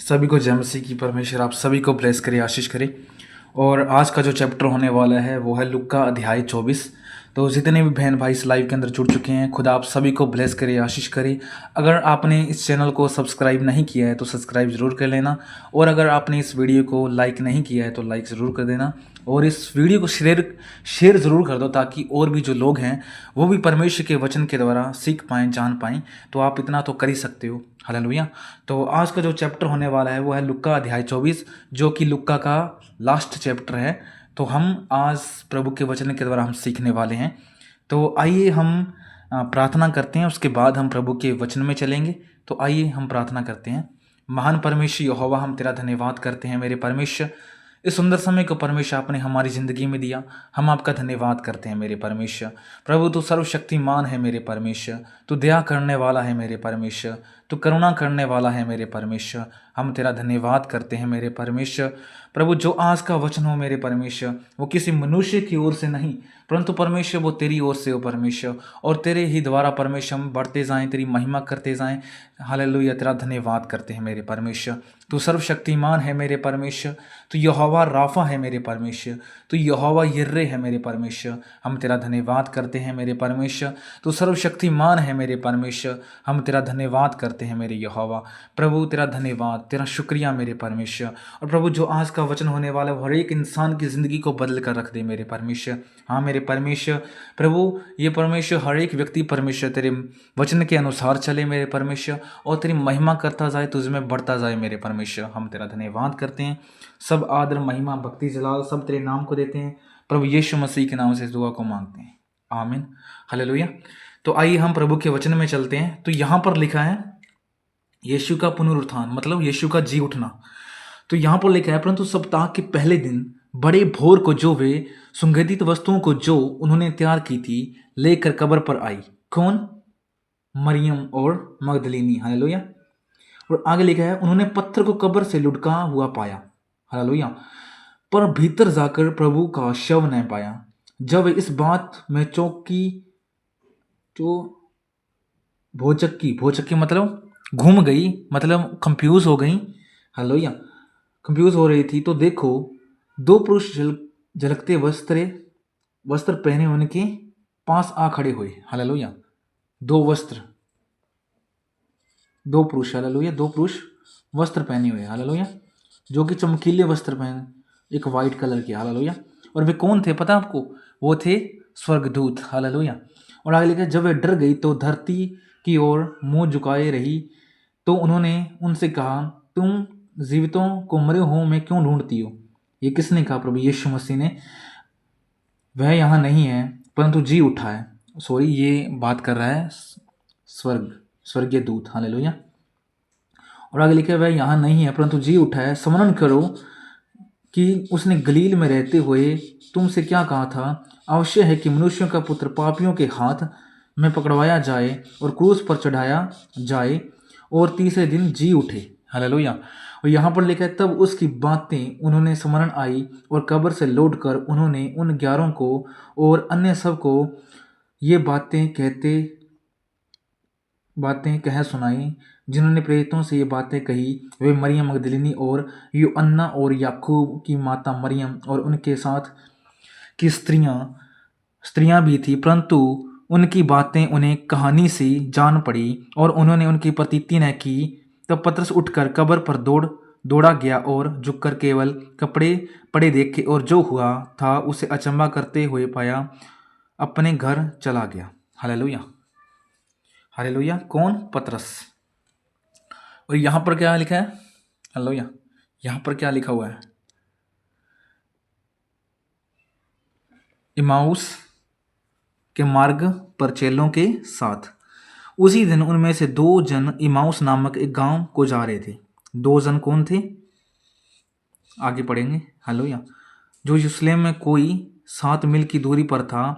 सभी को जय मसीह की। परमेश्वर आप सभी को ब्लेस करे, आशीष करे। और आज का जो चैप्टर होने वाला है वो है लूका अध्याय 24। तो जितने भी बहन भाई इस लाइव के अंदर जुड़ चुके हैं, खुदा आप सभी को ब्लेस करे, आशीष करे। अगर आपने इस चैनल को सब्सक्राइब नहीं किया है तो सब्सक्राइब ज़रूर कर लेना, और अगर आपने इस वीडियो को लाइक नहीं किया है तो लाइक ज़रूर कर देना, और इस वीडियो को शेयर ज़रूर कर दो, ताकि और भी जो लोग हैं वो भी परमेश्वर के वचन के द्वारा सीख पाएँ, जान पाएँ। तो आप इतना तो कर ही सकते हो। हालेलुया। तो आज का जो चैप्टर होने वाला है वो है लूका अध्याय 24, जो कि लूका का लास्ट चैप्टर है। तो हम आज प्रभु के वचन के द्वारा हम सीखने वाले हैं। तो आइए हम प्रार्थना करते हैं, उसके बाद हम प्रभु के वचन में चलेंगे। तो आइए हम प्रार्थना करते हैं। महान परमेश्वर यहोवा, हम तेरा धन्यवाद करते हैं मेरे परमेश्वर। इस सुंदर समय को परमेश्वर आपने हमारी ज़िंदगी में दिया, हम आपका धन्यवाद करते हैं मेरे परमेश्वर। प्रभु तू सर्वशक्तिमान है मेरे परमेश्वर, तू दया करने वाला है मेरे परमेश्वर, तू करुणा करने वाला है मेरे परमेश्वर। हम तेरा धन्यवाद करते हैं मेरे परमेश्वर। प्रभु जो आज का वचन हो मेरे परमेश्वर, वो किसी मनुष्य की ओर से नहीं, परंतु परमेश्वर वो तेरी ओर से हो परमेश्वर, और तेरे ही द्वारा परमेश्वर हम बढ़ते जाएं, तेरी महिमा करते जाएं। हालेलुया। तेरा धन्यवाद करते हैं मेरे परमेश्वर। तू सर्वशक्तिमान है मेरे परमेश्वर, तू यहोवा राफा है मेरे परमेश्वर, तू यहोवा यिर्रे है मेरे परमेश्वर। हम तेरा धन्यवाद करते हैं मेरे परमेश्वर। तू सर्वशक्तिमान है मेरे परमेश्वर, हम तेरा धन्यवाद करते हैं मेरे यहोवा। प्रभु तेरा धन्यवाद, तेरा शुक्रिया मेरे परमेश्वर। और प्रभु जो आज का वचन होने वाला है हर एक इंसान की ज़िंदगी को बदल कर रख दे मेरे परमेश्वर। हाँ मेरे परमेश्वर, प्रभु ये परमेश्वर हर एक व्यक्ति परमेश्वर तेरे वचन के अनुसार चले मेरे परमेश्वर, और तेरी महिमा करता जाए, तुझ में बढ़ता जाए मेरे परमेश्वर। हम तेरा धन्यवाद करते हैं। सब आदर महिमा भक्ति जलाल सब तेरे नाम को देते हैं। प्रभु यीशु मसीह के नाम से इस दुआ को मांगते हैं, आमीन। हालेलुया। तो आइए हम प्रभु के वचन में चलते हैं। तो यहाँ पर लिखा है यीशु का पुनरुत्थान, मतलब यीशु का जी उठना। तो यहाँ पर लिखा है, परंतु सप्ताह के पहले दिन बड़े भोर को जो वे सुगंधित वस्तुओं को जो उन्होंने तैयार की थी लेकर कब्र पर आई। कौन? मरियम और मगदलीनी। हालेलुया। और आगे लिखा है, उन्होंने पत्थर को कब्र से लुढ़का हुआ पाया। हालेलुया। पर भीतर जाकर प्रभु का शव न पाया। जब वे इस बात में चौंकी, जो भोचक्की मतलब घूम गई, मतलब कंफ्यूज हो गई। हालेलुया। कंफ्यूज हो रही थी। तो देखो दो पुरुष झलकते वस्त्र पहने उनके पास आ खड़े हुए। हालेलुया। दो पुरुष, हालेलुया, दो पुरुष वस्त्र पहने हुए, हालेलुया, जो कि चमकीले वस्त्र पहने, एक वाइट कलर के। हालेलुया। और वे कौन थे पता आपको? वो थे स्वर्गदूत। हालेलुया। और आगे लिखा, जब वे डर गई तो धरती की ओर मुंह झुकाए रही, तो उन्होंने उनसे कहा, तुम जीवितों को मरे हो में क्यों ढूंढती हो? ये किसने कहा? प्रभु यीशु मसीह ने। वह यहाँ नहीं है परंतु जी उठा है। सॉरी, ये बात कर रहा है स्वर्गीय दूत। हालेलुया। और आगे लिखा है, वह यहाँ नहीं है परंतु जी उठा है। स्मरण करो कि उसने गलील में रहते हुए तुमसे क्या कहा था, अवश्य है कि मनुष्यों का पुत्र पापियों के हाथ में पकड़वाया जाए और क्रूस पर चढ़ाया जाए और तीसरे दिन जी उठे। हालेलुया। और यहाँ पर लिखा है, तब उसकी बातें उन्होंने स्मरण आई और कब्र से लौटकर उन्होंने उन 11 को और अन्य सब को ये बातें कह सुनाई जिन्होंने प्रेरितों से ये बातें कही। वे मरियम मगदलीनी और यूअन्ना और याकूब की माता मरियम और उनके साथ की स्त्रियां भी थी। परंतु उनकी बातें उन्हें कहानी सी जान पड़ी और उन्होंने उनकी प्रतीति न की। तब पतरस उठकर कब्र पर दौड़ा गया और झुककर केवल कपड़े पड़े देखे और जो हुआ था उसे अचंभा करते हुए पाया, अपने घर चला गया। हालेलुया। हालेलुया। कौन? पतरस। और यहाँ पर क्या लिखा है? हालेलुया। यहाँ पर क्या लिखा हुआ है? इमाउस के मार्ग पर चेलों के साथ। उसी दिन उनमें से 2 जन इमाउस नामक एक गांव को जा रहे थे। 2 जन कौन थे? आगे पढ़ेंगे। हालेलुया। जो यरूशलेम में कोई 7 मील की दूरी पर था।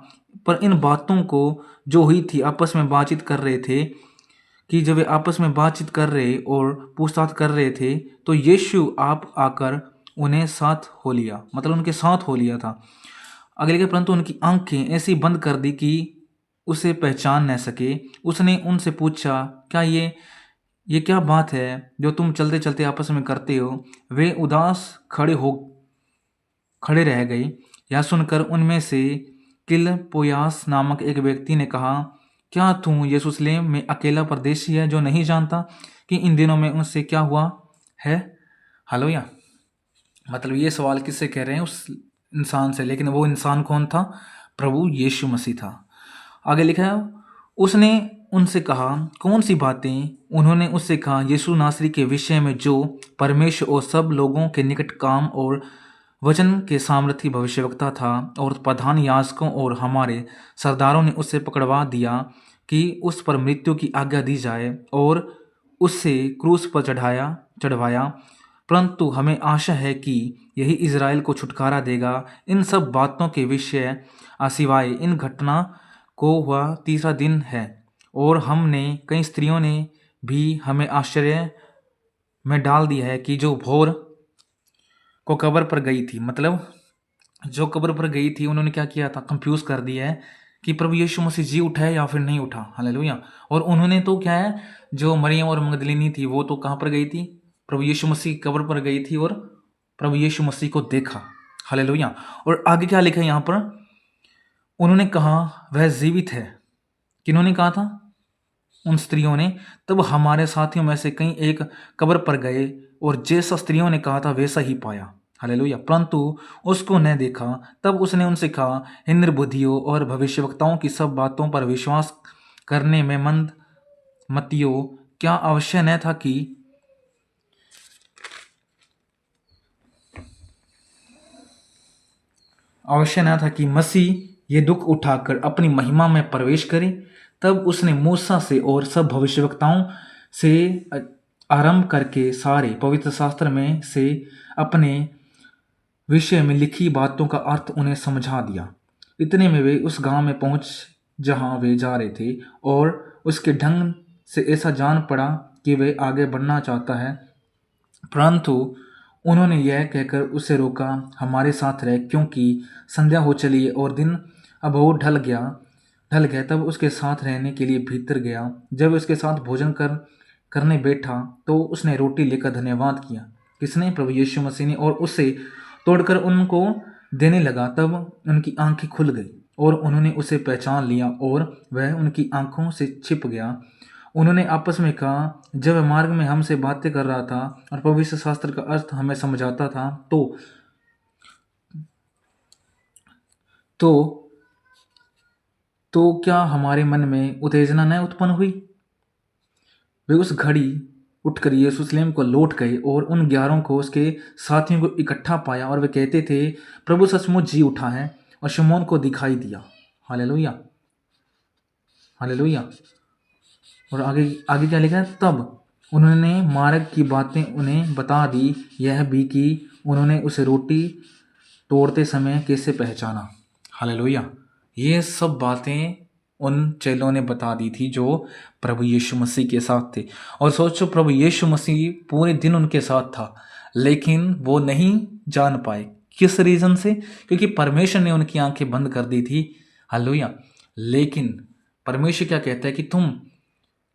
पर इन बातों को जो हुई थी आपस में बातचीत कर रहे थे, कि जब वे आपस में बातचीत कर रहे और पूछताछ कर रहे थे तो यीशु आप आकर उन्हें साथ हो लिया, मतलब उनके साथ हो लिया था। अगले के, परंतु उनकी आंखें ऐसी बंद कर दी कि उसे पहचान न सके। उसने उनसे पूछा, क्या ये क्या बात है जो तुम चलते चलते आपस में करते हो? वे उदास खड़े रह गए। यह सुनकर उनमें से किलपोयास नामक एक व्यक्ति ने कहा, क्या तू यरूशलेम में अकेला परदेशी है जो नहीं जानता कि इन दिनों में उनसे क्या हुआ है? हालेलुया। मतलब ये सवाल किससे कह रहे हैं? उस इंसान से। लेकिन वो इंसान कौन था? प्रभु यीशु मसीह था। आगे लिखा है, उसने उनसे कहा, कौन सी बातें? उन्होंने उससे कहा, यीशु नासरी के विषय में जो परमेश्वर और सब लोगों के निकट काम और वचन के सामर्थी भविष्यवक्ता था, और प्रधान याजकों और हमारे सरदारों ने उससे पकड़वा दिया कि उस पर मृत्यु की आज्ञा दी जाए और उससे क्रूस पर चढ़वाया। परंतु हमें आशा है कि यही इज़राइल को छुटकारा देगा। इन सब बातों के विषय सिवाय इन घटना को हुआ तीसरा दिन है, और हमने कई स्त्रियों ने भी हमें आश्चर्य में डाल दिया है कि जो भोर को कब्र पर गई थी, मतलब जो कब्र पर गई थी, उन्होंने क्या किया था? कंफ्यूज कर दिया है कि प्रभु यीशु मसीह जी उठा है या फिर नहीं उठा। हालेलुया। और उन्होंने तो क्या है, जो मरियम और मगदलिनी थी, वो तो कहाँ पर गई थी? प्रभु यीशु मसीह कब्र पर गई थी और प्रभु यीशु मसीह को देखा। हालेलुया। और आगे क्या लिखा है यहाँ पर? उन्होंने कहा वह जीवित है। किन्होंने कहा था? उन स्त्रियों ने। तब हमारे साथियों में से कई एक कब्र पर गए और जैसा स्त्रियों ने कहा था वैसा ही पाया। हालेलुया। परंतु उसको न देखा। तब उसने उनसे कहा, हे निर्बुद्धियों और भविष्यवक्ताओं की सब बातों पर विश्वास करने में मंद मतियों, क्या आवश्य न था कि मसीह ये दुख उठाकर अपनी महिमा में प्रवेश करे? तब उसने मूसा से और सब भविष्यवक्ताओं से आरंभ करके सारे पवित्र शास्त्र में से अपने विषय में लिखी बातों का अर्थ उन्हें समझा दिया। इतने में वे उस गांव में पहुंच जहां वे जा रहे थे, और उसके ढंग से ऐसा जान पड़ा कि वे आगे बढ़ना चाहता है। परंतु उन्होंने यह कहकर उसे रोका, हमारे साथ रह, क्योंकि संध्या हो चली है और दिन अब वो ढल गया। तब उसके साथ रहने के लिए भीतर गया। जब उसके साथ भोजन करने बैठा तो उसने रोटी लेकर धन्यवाद किया। किसने? प्रभु यीशु मसीह ने। और उसे तोड़कर उनको देने लगा। तब उनकी आंखें खुल गई और उन्होंने उसे पहचान लिया, और वह उनकी आंखों से छिप गया। उन्होंने आपस में कहा, जब वह मार्ग में हमसे बातें कर रहा था और पवित्र शास्त्र का अर्थ हमें समझाता था, तो क्या हमारे मन में उत्तेजना न उत्पन्न हुई? वे उस घड़ी उठकर यरूशलेम को लौट गए और उन 11 को उसके साथियों को इकट्ठा पाया, और वे कहते थे, प्रभु सचमुच जी उठा है और शमौन को दिखाई दिया। Hallelujah, hallelujah. और आगे आगे क्या लिखा है? तब उन्होंने मार्ग की बातें उन्हें बता दी, यह भी कि उन्होंने उसे रोटी तोड़ते समय कैसे पहचाना। हालेलुया। ये सब बातें उन चेलों ने बता दी थी जो प्रभु यीशु मसीह के साथ थे। और सोचो, प्रभु यीशु मसीह पूरे दिन उनके साथ था, लेकिन वो नहीं जान पाए। किस रीज़न से? क्योंकि परमेश्वर ने उनकी आंखें बंद कर दी थी। हालेलुया। लेकिन परमेश्वर क्या कहता है कि तुम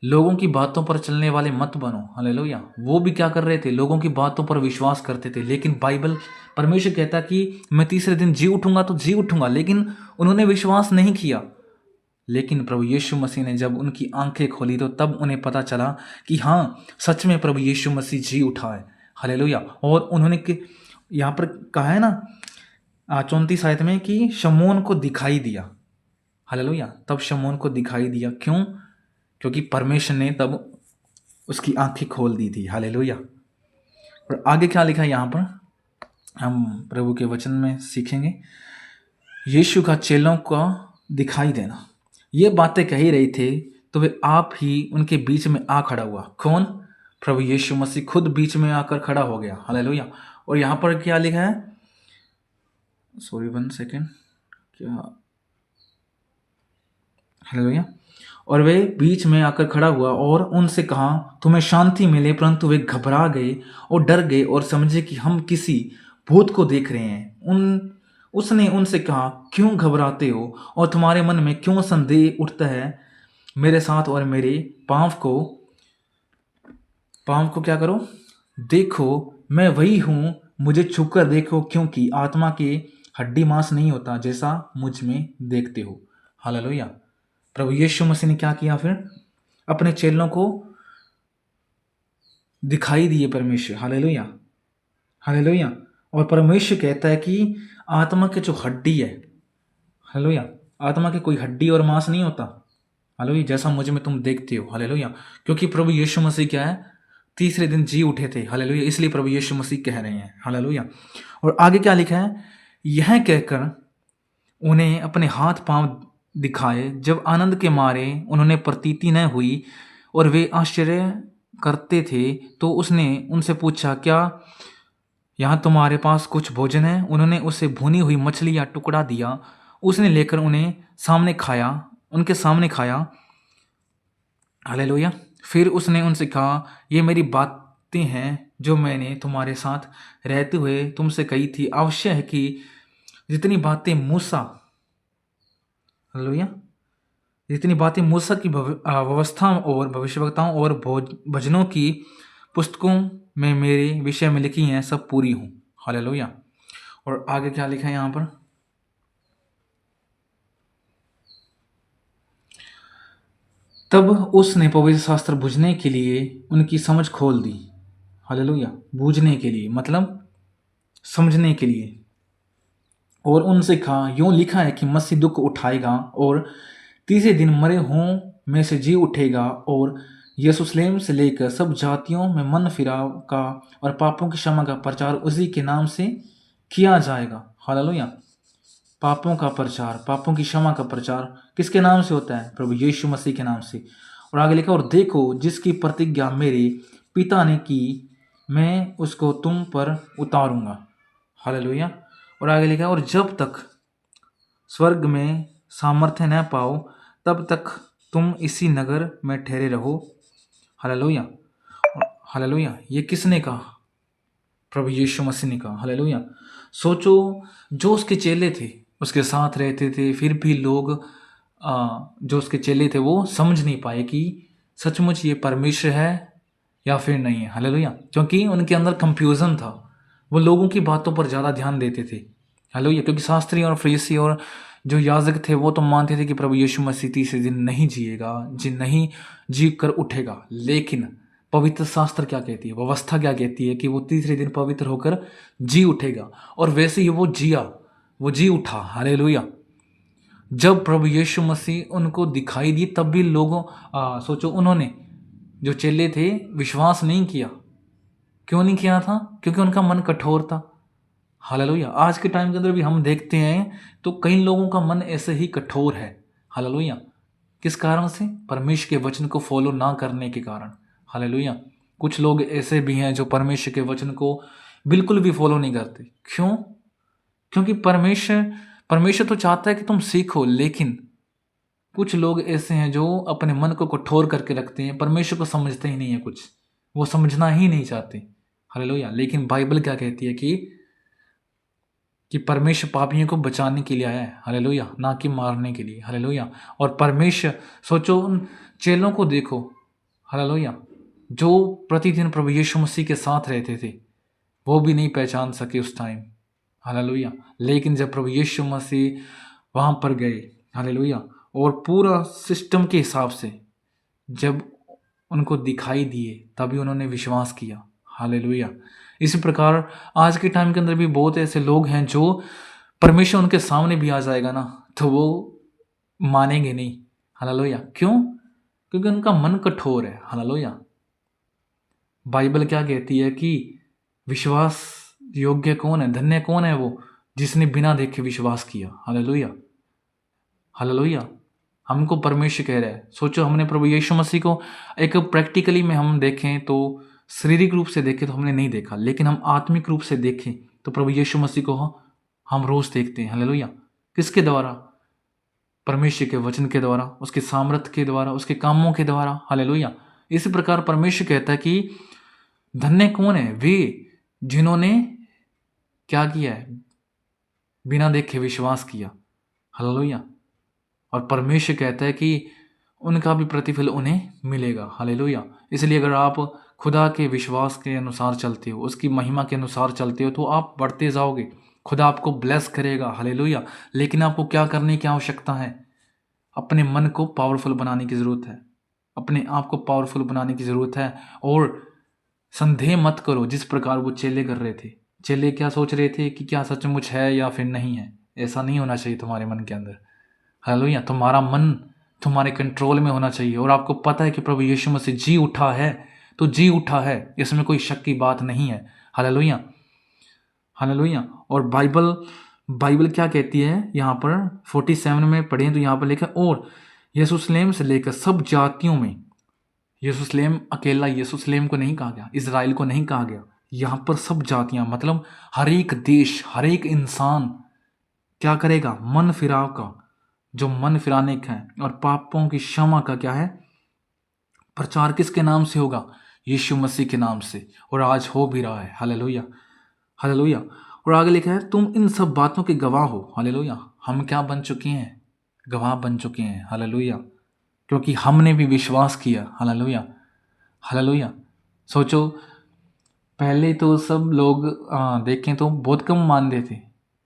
लोगों की बातों पर चलने वाले मत बनो। हालेलुया। वो भी क्या कर रहे थे? लोगों की बातों पर विश्वास करते थे। लेकिन बाइबल, परमेश्वर कहता कि मैं तीसरे दिन जी उठूंगा तो जी उठूंगा, लेकिन उन्होंने विश्वास नहीं किया। लेकिन प्रभु यीशु मसीह ने जब उनकी आंखें खोली तो तब उन्हें पता चला कि हाँ, सच में प्रभु यीशु मसीह जी उठा है। हालेलुया। और उन्होंने यहाँ पर कहा है ना 34 आयत में कि शमौन को दिखाई दिया। हालेलुया। तब शमौन को दिखाई दिया। क्यों? क्योंकि परमेश्वर ने तब उसकी आंखें खोल दी थी। हालेलुया। और आगे क्या लिखा है यहाँ पर, हम प्रभु के वचन में सीखेंगे। यीशु का चेलों को दिखाई देना। ये बातें कही रही थे तो वे आप ही उनके बीच में आ खड़ा हुआ। कौन? प्रभु यीशु मसीह खुद बीच में आकर खड़ा हो गया। हालेलुया। और यहाँ पर क्या लिखा है? Sorry, 1 second. क्या? हालेलुया। और वे बीच में आकर खड़ा हुआ और उनसे कहा, तुम्हें शांति मिले। परंतु वे घबरा गए और डर गए और समझे कि हम किसी भूत को देख रहे हैं। उसने उनसे कहा, क्यों घबराते हो और तुम्हारे मन में क्यों संदेह उठता है? मेरे साथ और मेरे पाँव को पाँव को क्या करो, देखो मैं वही हूँ, मुझे छुपकर देखो, क्योंकि आत्मा के हड्डी मांस नहीं होता जैसा मुझ में देखते हो। हालेलुया। प्रभु यीशु मसीह ने क्या किया फिर, अपने चेलों को दिखाई दिए परमेश्वर। Hallelujah, hallelujah. और परमेश्वर कहता है कि आत्मा के जो हड्डी है, हालेलुया, आत्मा के कोई हड्डी और मांस नहीं होता। हालेलुया, जैसा मुझे में तुम देखते हो। हालेलुया, क्योंकि प्रभु यीशु मसीह क्या है, तीसरे दिन जी उठे थे। हालेलुया, इसलिए प्रभु यीशु मसीह कह रहे हैं। हालेलुया। और आगे क्या लिखा है, यह कहकर उन्हें अपने हाथ पांव दिखाए। जब आनंद के मारे उन्होंने प्रतीति न हुई और वे आश्चर्य करते थे, तो उसने उनसे पूछा, क्या यहाँ तुम्हारे पास कुछ भोजन है? उन्होंने उसे भुनी हुई मछली या टुकड़ा दिया। उसने लेकर उनके सामने खाया। हालेलुया। फिर उसने उनसे कहा, ये मेरी बातें हैं जो मैंने तुम्हारे साथ रहते हुए तुमसे कही थी। अवश्य है कि जितनी बातें मूसा, हालेलुया, जितनी बातें मूसा की व्यवस्था और भविष्यवक्ताओं और भजनों की पुस्तकों में मेरे विषय में लिखी हैं, सब पूरी हूँ। हालेलुया। और आगे क्या लिखा है यहाँ पर, तब उसने पवित्र शास्त्र बूझने के लिए उनकी समझ खोल दी। हालेलुया, बूझने के लिए मतलब समझने के लिए। और उनसे कहा, यूं लिखा है कि मसीह दुख उठाएगा और तीसरे दिन मरे हों में से जी उठेगा, और यरूशलेम से लेकर सब जातियों में मन फिराव का और पापों की क्षमा का प्रचार उसी के नाम से किया जाएगा। हालेलुया। पापों का प्रचार, पापों की क्षमा का प्रचार किसके नाम से होता है? प्रभु यीशु मसीह के नाम से। और आगे लिखा, और देखो जिसकी प्रतिज्ञा मेरे पिता ने की, मैं उसको तुम पर उतारूंगा। हालेलुया। और आगे लिखा, और जब तक स्वर्ग में सामर्थ्य न पाओ, तब तक तुम इसी नगर में ठहरे रहो। Hallelujah, hallelujah. ये किसने कहा? प्रभु यीशु मसीह ने कहा। हालेलुया। सोचो, जो उसके चेले थे, उसके साथ रहते थे, फिर भी लोग जो उसके चेले थे वो समझ नहीं पाए कि सचमुच ये परमेश्वर है या फिर नहीं है। हालेलुया। क्योंकि उनके अंदर कंफ्यूजन था, वो लोगों की बातों पर ज़्यादा ध्यान देते थे। हालेलुया। क्योंकि शास्त्री और फरीसी और जो याजक थे वो तो मानते थे कि प्रभु यीशु मसीह तीसरे दिन नहीं जिएगा, नहीं जी कर उठेगा। लेकिन पवित्र शास्त्र क्या कहती है, व्यवस्था क्या कहती है कि वो तीसरे दिन पवित्र होकर जी उठेगा। और वैसे ही वो जिया, वो जी उठा। हालेलुया। जब प्रभु यीशु मसीह उनको दिखाई दी, तब भी लोगों सोचो, उन्होंने जो चेले थे विश्वास नहीं किया। क्यों नहीं किया था? क्योंकि उनका मन कठोर था। हालेलुया। आज के टाइम के अंदर भी हम देखते हैं तो कई लोगों का मन ऐसे ही कठोर है। हालेलुया। किस कारण से? परमेश्वर के वचन को फॉलो ना करने के कारण। हालेलुया। कुछ लोग ऐसे भी हैं जो परमेश्वर के वचन को बिल्कुल भी फॉलो नहीं करते। क्यों? क्योंकि परमेश्वर तो चाहता है कि तुम सीखो, लेकिन कुछ लोग ऐसे हैं जो अपने मन को कठोर करके रखते हैं, परमेश्वर को समझते ही नहीं है, कुछ वो समझना ही नहीं चाहते। हालेलुया। लेकिन बाइबल क्या कहती है कि परमेश्वर पापियों को बचाने के लिए आया है। हालेलुया, ना कि मारने के लिए। हालेलुया। और परमेश्वर, सोचो उन चेलों को देखो, हालेलुया, जो प्रतिदिन प्रभु यीशु मसीह के साथ रहते थे, वो भी नहीं पहचान सके उस टाइम। हालेलुया। लेकिन जब प्रभु यीशु मसीह वहाँ पर गए, हालेलुया, और पूरा सिस्टम के हिसाब से जब उनको दिखाई दिए, तभी उन्होंने विश्वास किया। हालेलुया। इसी प्रकार आज के टाइम के अंदर भी बहुत ऐसे लोग हैं जो परमेश्वर उनके सामने भी आ जाएगा ना, तो वो मानेंगे नहीं। हालेलुया। क्यों? क्योंकि उनका मन कठोर है। हालेलुया। बाइबल क्या कहती है कि विश्वास योग्य कौन है, धन्य कौन है वो जिसने बिना देखे विश्वास किया। Hallelujah, hallelujah. हमको परमेश्वर कह रहा है, सोचो हमने प्रभु यीशु मसीह को एक प्रैक्टिकली में हम देखें तो, शारीरिक रूप से देखें तो हमने नहीं देखा, लेकिन हम आत्मिक रूप से देखें तो प्रभु यीशु मसीह को हम रोज देखते हैं। हालेलुया। किसके द्वारा? परमेश्वर के वचन के द्वारा, उसके सामर्थ्य के द्वारा, उसके कामों के द्वारा। हालेलुया। इसी प्रकार परमेश्वर कहता है कि धन्य कौन है, वे जिन्होंने क्या किया है, बिना देखे विश्वास किया। हालेलुया। और परमेश्वर कहता है कि उनका भी प्रतिफल उन्हें मिलेगा। हालेलुया। इसलिए अगर आप खुदा के विश्वास के अनुसार चलते हो, उसकी महिमा के अनुसार चलते हो, तो आप बढ़ते जाओगे, खुदा आपको ब्लेस करेगा। हालेलुया। लेकिन आपको क्या करने की आवश्यकता है? अपने मन को पावरफुल बनाने की ज़रूरत है, अपने आप को पावरफुल बनाने की ज़रूरत है। और संदेह मत करो जिस प्रकार वो चेले कर रहे थे। चेले क्या सोच रहे थे कि क्या सचमुच है या फिर नहीं है। ऐसा नहीं होना चाहिए तुम्हारे मन के अंदर। हालेलुया। तुम्हारा मन तुम्हारे कंट्रोल में होना चाहिए। और आपको पता है कि प्रभु यीशु मसीह जी उठा है, तो जी उठा है, इसमें कोई शक की बात नहीं है। Hallelujah, hallelujah. और बाइबल बाइबल क्या कहती है यहाँ पर 47 में पढ़ें तो यहाँ पर लिखा है, और यरूशलेम से लेकर सब जातियों में, यरूशलेम अकेला यरूशलेम को नहीं कहा गया, इज़राइल को नहीं कहा गया, यहाँ पर सब जातियाँ, मतलब हर एक देश, हर एक इंसान क्या करेगा? मन फिराव का, जो मन फिराने का है, और पापों की क्षमा का क्या है? प्रचार किसके नाम से होगा? यीशु मसीह के नाम से। और आज हो भी रहा है। Hallelujah, hallelujah. और आगे लिखा है, तुम इन सब बातों के गवाह हो। हालेलुया। हम क्या बन चुके हैं? गवाह बन चुके हैं। हालेलुया। क्योंकि हमने भी विश्वास किया। Hallelujah, hallelujah. सोचो, पहले तो सब लोग देखें तो बहुत कम मानते थे।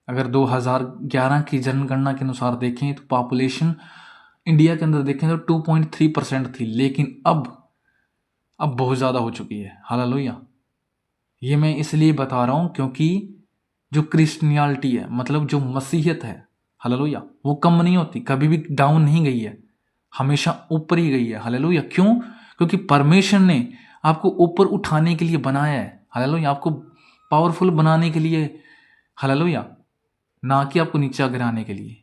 अगर 2011 की जनगणना के अनुसार देखें तो पॉपुलेशन इंडिया के अंदर देखें तो 2.3% थी, लेकिन अब बहुत ज़्यादा हो चुकी है। हालेलुया। ये मैं इसलिए बता रहा हूँ क्योंकि जो क्रिश्चियनिटी है, मतलब जो मसीहत है, हालेलुया, वो कम नहीं होती, कभी भी डाउन नहीं गई है, हमेशा ऊपर ही गई है। हालेलुया। क्यों? क्योंकि परमेश्वर ने आपको ऊपर उठाने के लिए बनाया है। हालेलुया। आपको पावरफुल बनाने के लिए। हालेलुया। ना कि आपको नीचा गिराने के लिए।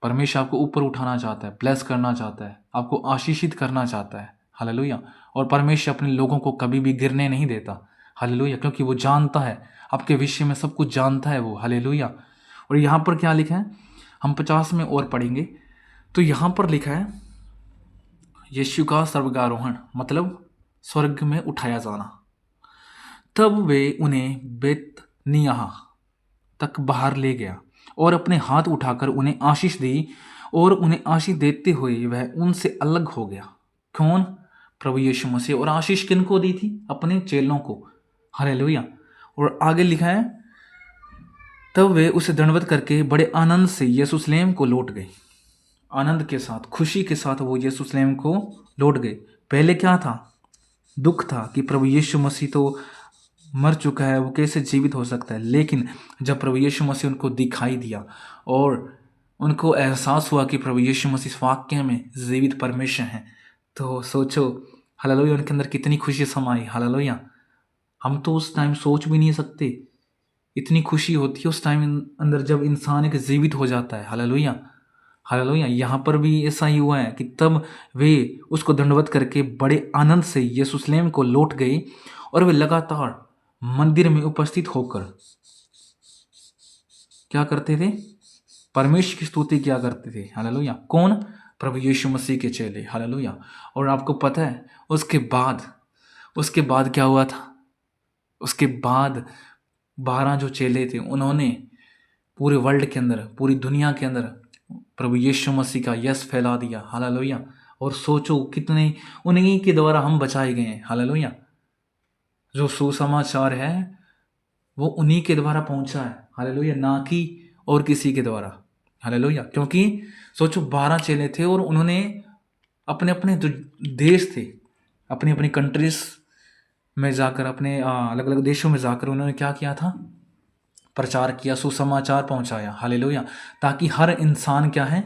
परमेश्वर आपको ऊपर उठाना चाहता है, ब्लेस करना चाहता है, आपको आशीषित करना चाहता है। हालेलुया। और परमेश्वर अपने लोगों को कभी भी गिरने नहीं देता। हालेलुया। क्योंकि वो जानता है, आपके विषय में सब कुछ जानता है वो। हालेलुया। और यहाँ पर क्या लिखा है, हम 50 में और पढ़ेंगे तो यहाँ पर लिखा है, यीशु का स्वर्गारोहण, मतलब स्वर्ग में उठाया जाना। तब वे उन्हें बेतनियाह तक बाहर ले गया और अपने हाथ उठाकर उन्हें आशीष दी, और उन्हें आशीष देते हुए वह उनसे अलग हो गया। कौन? प्रभु यीशु मसीह। और आशीष किनको दी थी? अपने चेलों को। हालेलुया। और आगे लिखा है, तब वे उसे दंडवत करके बड़े आनंद से यरूशलेम को लौट गए। आनंद के साथ, खुशी के साथ वो यरूशलेम को लौट गए। पहले क्या था? दुख था कि प्रभु यीशु मसीह तो मर चुका है, वो कैसे जीवित हो सकता है। लेकिन जब प्रभु यीशु मसीह उनको दिखाई दिया और उनको एहसास हुआ कि प्रभु यीशु मसीह वाक्य में जीवित परमेश्वर हैं, तो सोचो, हालेलुया, उनके अंदर कितनी खुशी समाई। हालेलुया। हम तो उस टाइम सोच भी नहीं सकते, इतनी खुशी होती है उस टाइम अंदर जब इंसान एक जीवित हो जाता है। Hallelujah, hallelujah. यहाँ पर भी ऐसा ही हुआ है कि तब वे उसको दंडवत करके बड़े आनंद से यरूशलेम को लौट गए, और वे लगातार मंदिर में उपस्थित होकर क्या करते थे? परमेश्वर की स्तुति किया करते थे। हालेलुया। कौन? प्रभु यीशु मसीह के चेले। हालेलुया। और आपको पता है उसके बाद क्या हुआ था? उसके बाद 12 जो चेले थे, उन्होंने पूरे वर्ल्ड के अंदर, पूरी दुनिया के अंदर प्रभु यीशु मसीह का यश फैला दिया। हालेलुया। और सोचो कितने उन्हीं के द्वारा हम बचाए गए हैं। हालेलुया। जो सुसमाचार है वो उन्हीं के द्वारा पहुंचा है। हालेलुया। ना कि और किसी के द्वारा। हालेलुया। क्योंकि सोचो 12 चेले थे और उन्होंने अपने अपने जो देश थे, अपनी अपनी कंट्रीज में जाकर, अपने अलग अलग देशों में जाकर उन्होंने क्या किया था? प्रचार किया, सुसमाचार पहुंचाया। हालेलुया। ताकि हर इंसान क्या है?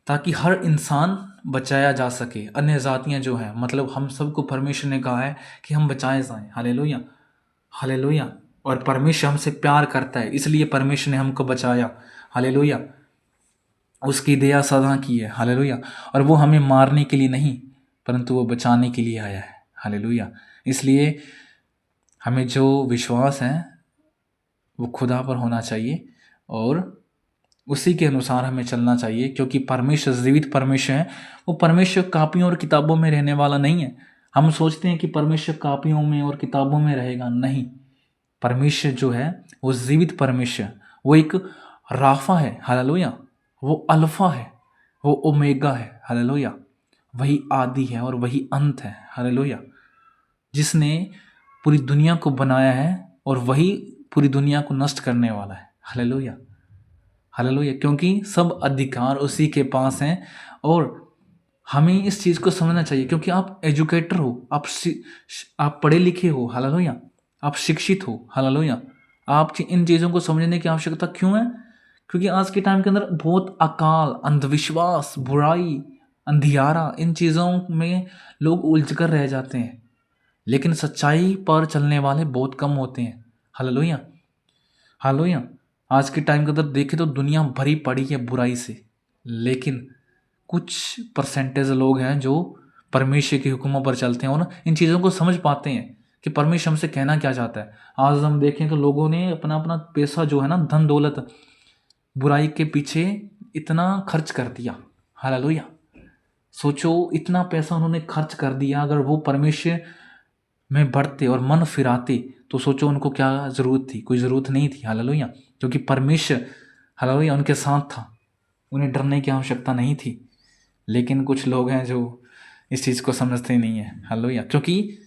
ताकि हर इंसान बचाया जा सके। अन्य जातियां जो हैं, मतलब हम सबको परमेश्वर ने कहा है कि हम बचाए जाएं। Hallelujah, hallelujah. और परमेश्वर हमसे प्यार करता है, इसलिए परमेश्वर ने हमको बचाया। हालेलुया। उसकी दया सदा की है। हालेलुया। और वो हमें मारने के लिए नहीं, परंतु वो बचाने के लिए आया है। हालेलुया। इसलिए हमें जो विश्वास है वो खुदा पर होना चाहिए और उसी के अनुसार हमें चलना चाहिए, क्योंकि परमेश्वर जीवित परमेश्वर है। वो परमेश्वर कापियों और किताबों में रहने वाला नहीं है। हम सोचते हैं कि परमेश्वर कापियों में और किताबों में रहेगा, नहीं। परमेश्वर जो है वो जीवित परमेश्वर, वो एक राफा है। हालेलुया। वो अल्फा है, वो ओमेगा है। हालेलुया। वही आदि है और वही अंत है। हालेलुया। जिसने पूरी दुनिया को बनाया है और वही पूरी दुनिया को नष्ट करने वाला है। Hallelujah, hallelujah. क्योंकि सब अधिकार उसी के पास हैं और हमें इस चीज़ को समझना चाहिए, क्योंकि आप एजुकेटर हो, आप पढ़े लिखे हो। हालेलुया, आप शिक्षित हो। हालेलुया, आप इन चीज़ों को समझने की आवश्यकता क्यों है? क्योंकि आज के टाइम के अंदर बहुत अकाल, अंधविश्वास, बुराई, अंधियारा, इन चीज़ों में लोग उलझ कर रह जाते हैं, लेकिन सच्चाई पर चलने वाले बहुत कम होते हैं। Hallelujah, hallelujah. आज के टाइम के अंदर देखें तो दुनिया भरी पड़ी है बुराई से, लेकिन कुछ परसेंटेज लोग हैं जो परमेश्वर के हुक्मों पर चलते हैं और इन चीज़ों को समझ पाते हैं कि परमेश्वर हमसे कहना क्या चाहता है। आज हम देखें तो लोगों ने अपना अपना पैसा जो है ना, धन दौलत, बुराई के पीछे इतना खर्च कर दिया। हालेलुया, सोचो इतना पैसा उन्होंने खर्च कर दिया, अगर वो परमेश्वर में बढ़ते और मन फिराते तो सोचो उनको क्या ज़रूरत थी? कोई ज़रूरत नहीं थी। हालेलुया, क्योंकि परमेश्वर, हालेलुया, उनके साथ था, उन्हें डरने की आवश्यकता नहीं थी। लेकिन कुछ लोग हैं जो इस चीज़ को समझते नहीं है। हालेलुया, क्योंकि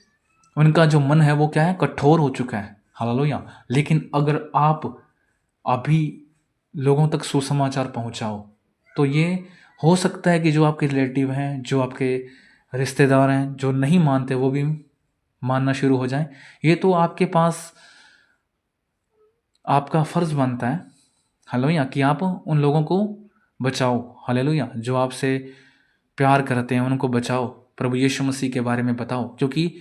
उनका जो मन है वो क्या है? कठोर हो चुका है। हालेलुया, लेकिन अगर आप अभी लोगों तक सुसमाचार पहुंचाओ तो ये हो सकता है कि जो आपके रिलेटिव हैं, जो आपके रिश्तेदार हैं, जो नहीं मानते वो भी मानना शुरू हो जाएं। ये तो आपके पास आपका फ़र्ज़ बनता है, हालेलुया, कि आप उन लोगों को बचाओ। हालेलुया, जो आपसे प्यार करते हैं उनको बचाओ, प्रभु यीशु मसीह के बारे में बताओ। क्योंकि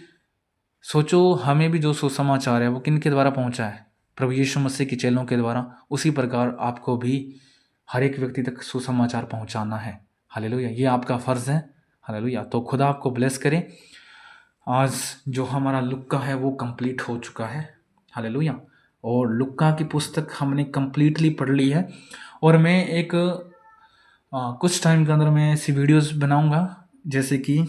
सोचो हमें भी जो सुसमाचार है वो किन के द्वारा पहुंचा है? प्रभु यीशु मसीह के चेलों के द्वारा। उसी प्रकार आपको भी हर एक व्यक्ति तक सुसमाचार पहुंचाना है। हालेलुया, ये आपका फ़र्ज़ है। हालेलुया, तो खुदा आपको ब्लेस करे। आज जो हमारा लुक्का है वो कंप्लीट हो चुका है। हालेलुया, और लुक्का की पुस्तक हमने कंप्लीटली पढ़ ली है। और मैं एक कुछ टाइम के अंदर मैं ऐसी वीडियोस बनाऊंगा जैसे कि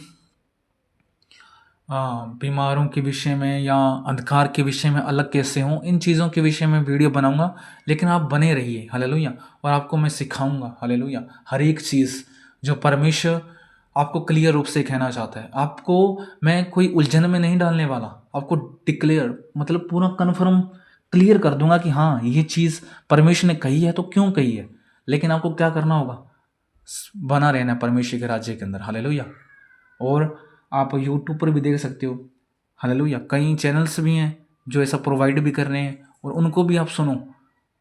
बीमारों के विषय में या अंधकार के विषय में अलग कैसे हों, इन चीज़ों के विषय में वीडियो बनाऊंगा। लेकिन आप बने रहिए। हालेलुया, और आपको मैं सिखाऊंगा। हालेलुया, हर एक चीज़ जो परमेश्वर आपको क्लियर रूप से कहना चाहता है। आपको मैं कोई उलझन में नहीं डालने वाला, आपको डिक्लेयर मतलब पूरा कन्फर्म क्लियर कर दूंगा कि हाँ ये चीज़ परमेश्वर ने कही है तो क्यों कही है। लेकिन आपको क्या करना होगा? बना रहना परमेश्वर के राज्य के अंदर। हालेलुया, और आप यूट्यूब पर भी देख सकते हो। हालेलुया, कई चैनल्स भी हैं जो ऐसा प्रोवाइड भी कर रहे हैं और उनको भी आप सुनो।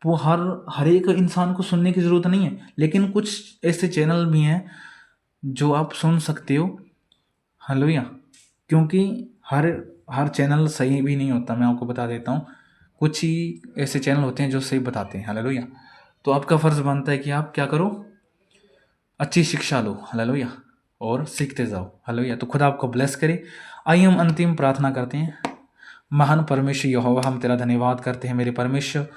वो हर एक इंसान को सुनने की ज़रूरत नहीं है, लेकिन कुछ ऐसे चैनल भी हैं जो आप सुन सकते हो। हालेलुया, क्योंकि हर हर चैनल सही भी नहीं होता, मैं आपको बता देता हूँ। कुछ ही ऐसे चैनल होते हैं जो सही बताते हैं। हालेलुया, तो आपका फ़र्ज़ बनता है कि आप क्या करो? अच्छी शिक्षा लो। हालेलुया, और सीखते जाओ। हालेलुया, तो खुदा आपको ब्लेस करे। आइए हम अंतिम प्रार्थना करते हैं। महान परमेश्वर यहोवा, हम तेरा धन्यवाद करते हैं मेरे परमेश्वर।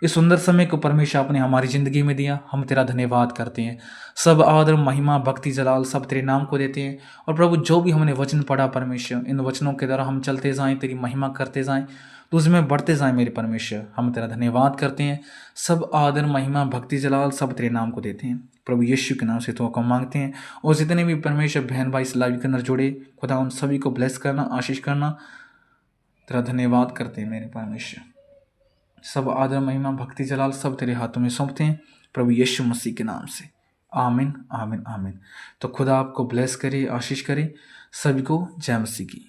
इस सुंदर समय को परमेश्वर आपने हमारी ज़िंदगी में दिया, हम तेरा धन्यवाद करते हैं। सब आदर, महिमा, भक्ति, जलाल सब तेरे नाम को देते हैं। और प्रभु, जो भी हमने वचन पढ़ा परमेश्वर, इन वचनों के द्वारा हम चलते जाएं, तेरी महिमा करते जाएं, तो उसमें बढ़ते जाएं मेरे परमेश्वर। हम तेरा धन्यवाद करते हैं। सब आदर, महिमा, भक्ति, जलाल सब तेरे नाम को देते हैं। प्रभु यीशु के नाम से तो को मांगते हैं। और जितने भी परमेश्वर बहन भाई इस लाइव के अंदर जुड़े, खुदा उन सभी को ब्लेस करना, आशीष करना। तेरा धन्यवाद करते हैं मेरे परमेश्वर। सब आदर, महिमा, भक्ति, जलाल सब तेरे हाथों में सौंपते हैं प्रभु यीशु मसीह के नाम से। आमीन, आमीन, आमीन। तो खुदा आपको ब्लेस करे, आशीष करे। सभी को जय मसीह की।